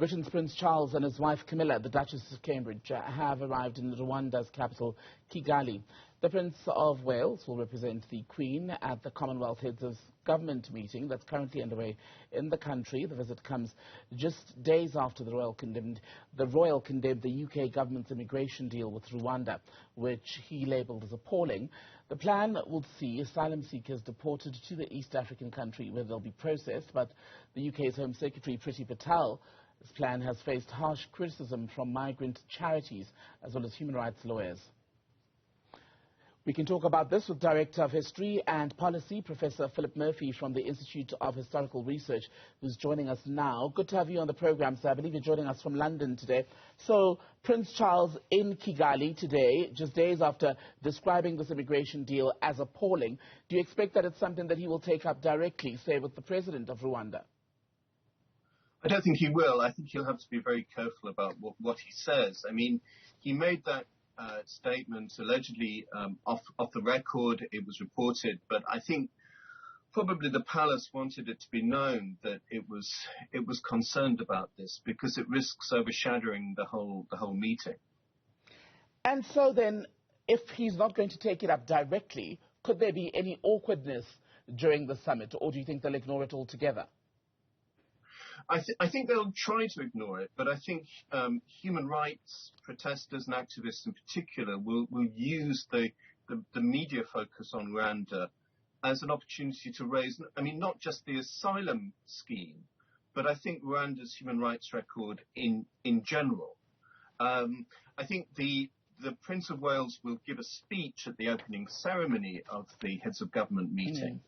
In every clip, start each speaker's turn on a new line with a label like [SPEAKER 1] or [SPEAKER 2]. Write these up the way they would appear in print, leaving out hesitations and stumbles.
[SPEAKER 1] Britain's Prince Charles and his wife Camilla, the Duchess of Cambridge, have arrived in Rwanda's capital, Kigali. The Prince of Wales will represent the Queen at the Commonwealth Heads of Government meeting that's currently underway in the country. The visit comes just days after the Royal condemned the UK government's immigration deal with Rwanda, which he labelled as appalling. The plan would see asylum seekers deported to the East African country where they'll be processed, but the UK's Home Secretary Priti Patel, this plan has faced harsh criticism from migrant charities as well as human rights lawyers. We can talk about this with Director of History and Policy, Professor Philip Murphy from the Institute of Historical Research, who's joining us now. Good to have you on the program, sir. I believe you're joining us from London today. So, Prince Charles in Kigali today, just days after describing this immigration deal as appalling. Do you expect that it's something that he will take up directly, say, with the president of Rwanda?
[SPEAKER 2] I don't think he will. I think he'll have to be very careful about what he says. I mean, he made that statement allegedly off the record. It was reported, but I think probably the palace wanted it to be known that it was concerned about this because it risks overshadowing the whole meeting. And
[SPEAKER 1] so then, if he's not going to take it up directly, could there be any awkwardness during the summit, or do you think they'll ignore it altogether?
[SPEAKER 2] I think they'll try to ignore it, but I think human rights protesters and activists in particular will use the media focus on Rwanda as an opportunity to raise, I mean, not just the asylum scheme, but I think Rwanda's human rights record in general. I think the Prince of Wales will give a speech at the opening ceremony of the Heads of Government meeting.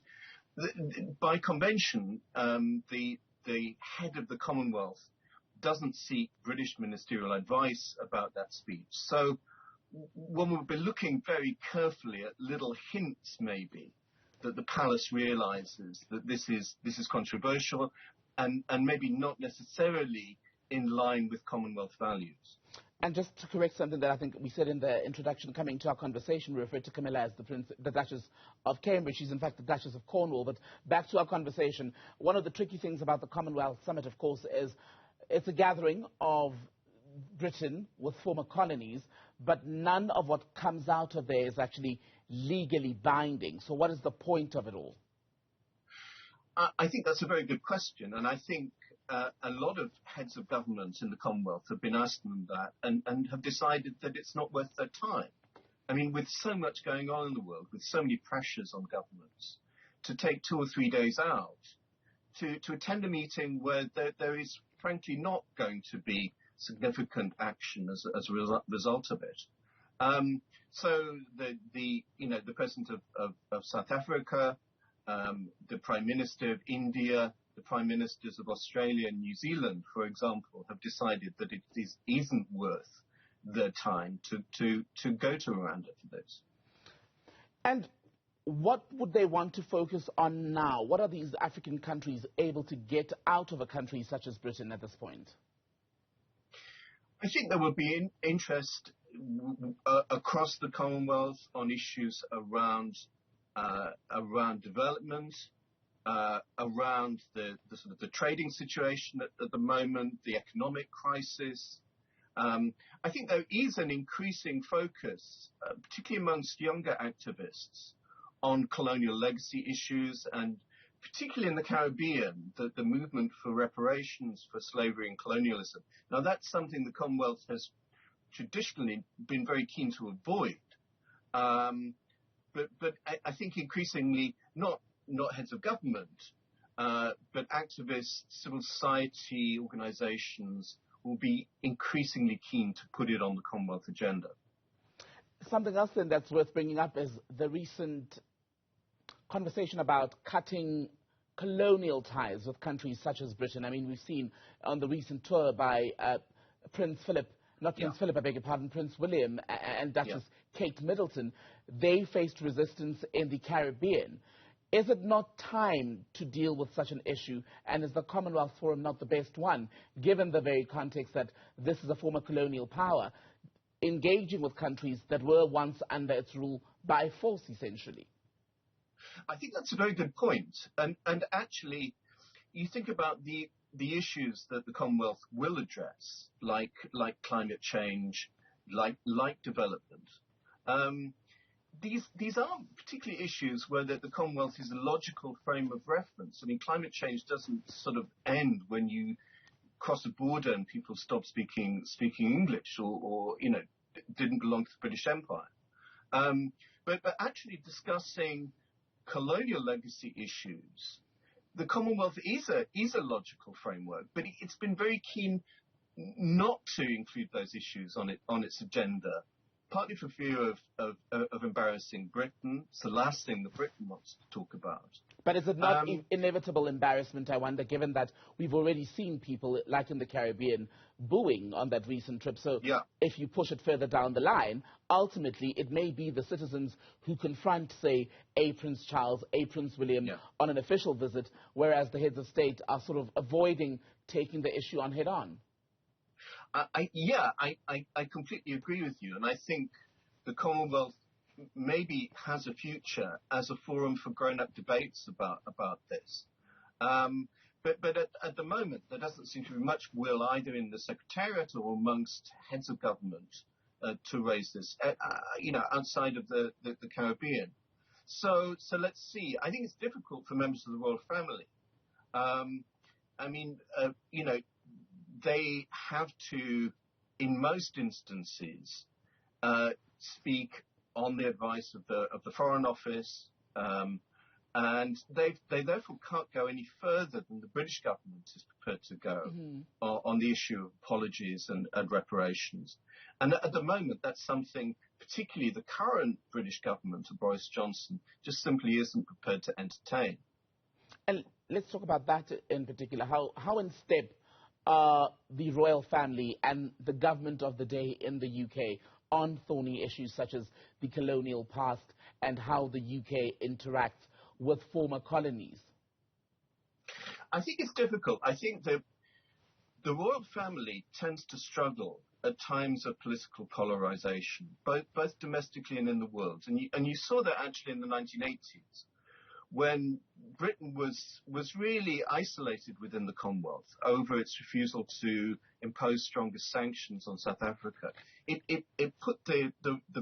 [SPEAKER 2] By convention, the head of the Commonwealth doesn't seek British ministerial advice about that speech. So one will be looking very carefully at little hints, maybe, that the palace realizes that this is controversial and maybe not necessarily in line with Commonwealth values.
[SPEAKER 1] And just to correct something that I think we said in the introduction coming to our conversation, we referred to Camilla as the Duchess of Cambridge. She's in fact the Duchess of Cornwall. But back to our conversation, one of the tricky things about the Commonwealth Summit, of course, is it's a gathering of Britain with former colonies, but none of what comes out of there is actually legally binding. So what is the point of it all?
[SPEAKER 2] I think that's a very good question, and I think a lot of heads of government in the Commonwealth have been asking them that and have decided that it's not worth their time. I mean, with so much going on in the world, with so many pressures on governments, to take 2 or 3 days out to attend a meeting where there is frankly not going to be significant action as a result of it. So the President of South Africa, the Prime Minister of India, the Prime Ministers of Australia and New Zealand, for example, have decided that it isn't worth their time to go to Rwanda for this.
[SPEAKER 1] And what would they want to focus on now? What are these African countries able to get out of a country such as Britain at this point?
[SPEAKER 2] I think there will be interest across the Commonwealth on issues around development, around the sort of the trading situation at the moment, the economic crisis. I think there is an increasing focus, particularly amongst younger activists, on colonial legacy issues, and particularly in the Caribbean, the movement for reparations for slavery and colonialism. Now, that's something the Commonwealth has traditionally been very keen to avoid. But I think increasingly, not heads of government, but activists, civil society organizations will be increasingly keen to put it on the Commonwealth agenda.
[SPEAKER 1] Something else then that's worth bringing up is the recent conversation about cutting colonial ties with countries such as Britain. I mean, we've seen on the recent tour by Prince Philip, not Prince Philip, I beg your pardon, Prince William and Duchess Kate Middleton, they faced resistance in the Caribbean. Is it not time to deal with such an issue, and is the Commonwealth Forum not the best one, given the very context that this is a former colonial power, engaging with countries that were once under its rule by force, essentially?
[SPEAKER 2] I think that's a very good point. And actually, you think about the the issues that the Commonwealth will address, like climate change, like development, these aren't particularly issues where the Commonwealth is a logical frame of reference. I mean, climate change doesn't sort of end when you cross a border and people stop speaking English or didn't belong to the British Empire. But actually discussing colonial legacy issues, the Commonwealth is a logical framework, but it's been very keen not to include those issues on its agenda, partly for fear of embarrassing Britain. It's the last thing that Britain wants to talk about.
[SPEAKER 1] But is it not inevitable embarrassment, I wonder, given that we've already seen people, like in the Caribbean, booing on that recent trip? So if you push it further down the line, ultimately it may be the citizens who confront, say, a Prince Charles, a Prince William on an official visit, whereas the heads of state are sort of avoiding taking the issue on head on.
[SPEAKER 2] I completely agree with you, and I think the Commonwealth maybe has a future as a forum for grown-up debates about this. But at the moment, there doesn't seem to be much will either in the Secretariat or amongst heads of government to raise this, outside of the Caribbean. So let's see. I think it's difficult for members of the royal family. They have to, in most instances, speak on the advice of the Foreign Office, and they therefore can't go any further than the British government is prepared to go on the issue of apologies and reparations. And at the moment, that's something particularly the current British government of Boris Johnson just simply isn't prepared to entertain.
[SPEAKER 1] And let's talk about that in particular. How in step the royal family and the government of the day in the UK on thorny issues such as the colonial past and how the UK interacts with former colonies?
[SPEAKER 2] I think it's difficult. I think that the royal family tends to struggle at times of political polarization, both domestically and in the world. And you saw that actually in the 1980s, when Britain was really isolated within the Commonwealth over its refusal to impose stronger sanctions on South Africa. It put the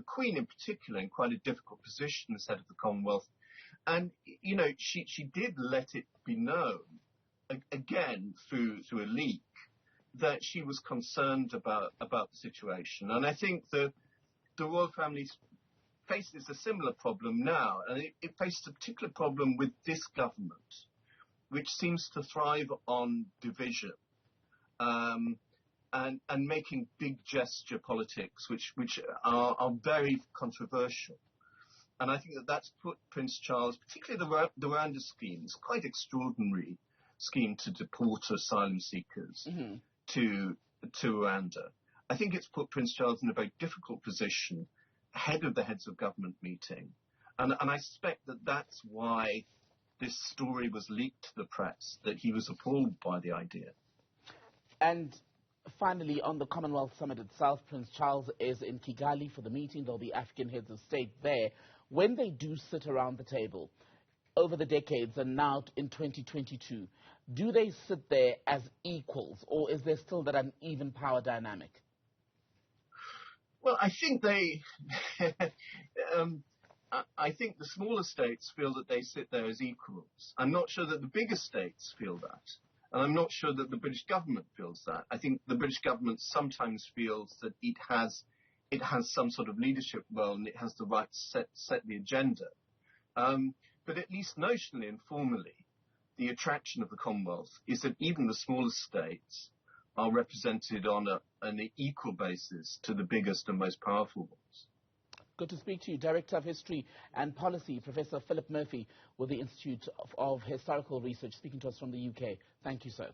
[SPEAKER 2] Queen in particular in quite a difficult position as head of the Commonwealth. And, she did let it be known, again, through a leak, that she was concerned about the situation. And I think the royal family faces a similar problem now, and it faces a particular problem with this government, which seems to thrive on division and making big gesture politics, which are very controversial. And I think that's put Prince Charles, particularly the Rwanda scheme, it's quite extraordinary scheme to deport asylum seekers to Rwanda. I think it's put Prince Charles in a very difficult position ahead of the heads of government meeting. And I suspect that that's why this story was leaked to the press, that he was appalled by the idea.
[SPEAKER 1] And finally, on the Commonwealth Summit itself, Prince Charles is in Kigali for the meeting. There'll be African heads of state there. When they do sit around the table over the decades and now in 2022, do they sit there as equals, or is there still that uneven power dynamic?
[SPEAKER 2] Well, I think I think the smaller states feel that they sit there as equals. I'm not sure that the bigger states feel that. And I'm not sure that the British government feels that. I think the British government sometimes feels that it has some sort of leadership role and it has the right to set the agenda. But at least notionally and formally, the attraction of the Commonwealth is that even the smallest states are represented on an equal basis to the biggest and most powerful ones.
[SPEAKER 1] Good to speak to you. Director of History and Policy, Professor Philip Murphy with the Institute of Historical Research, speaking to us from the UK. Thank you, sir.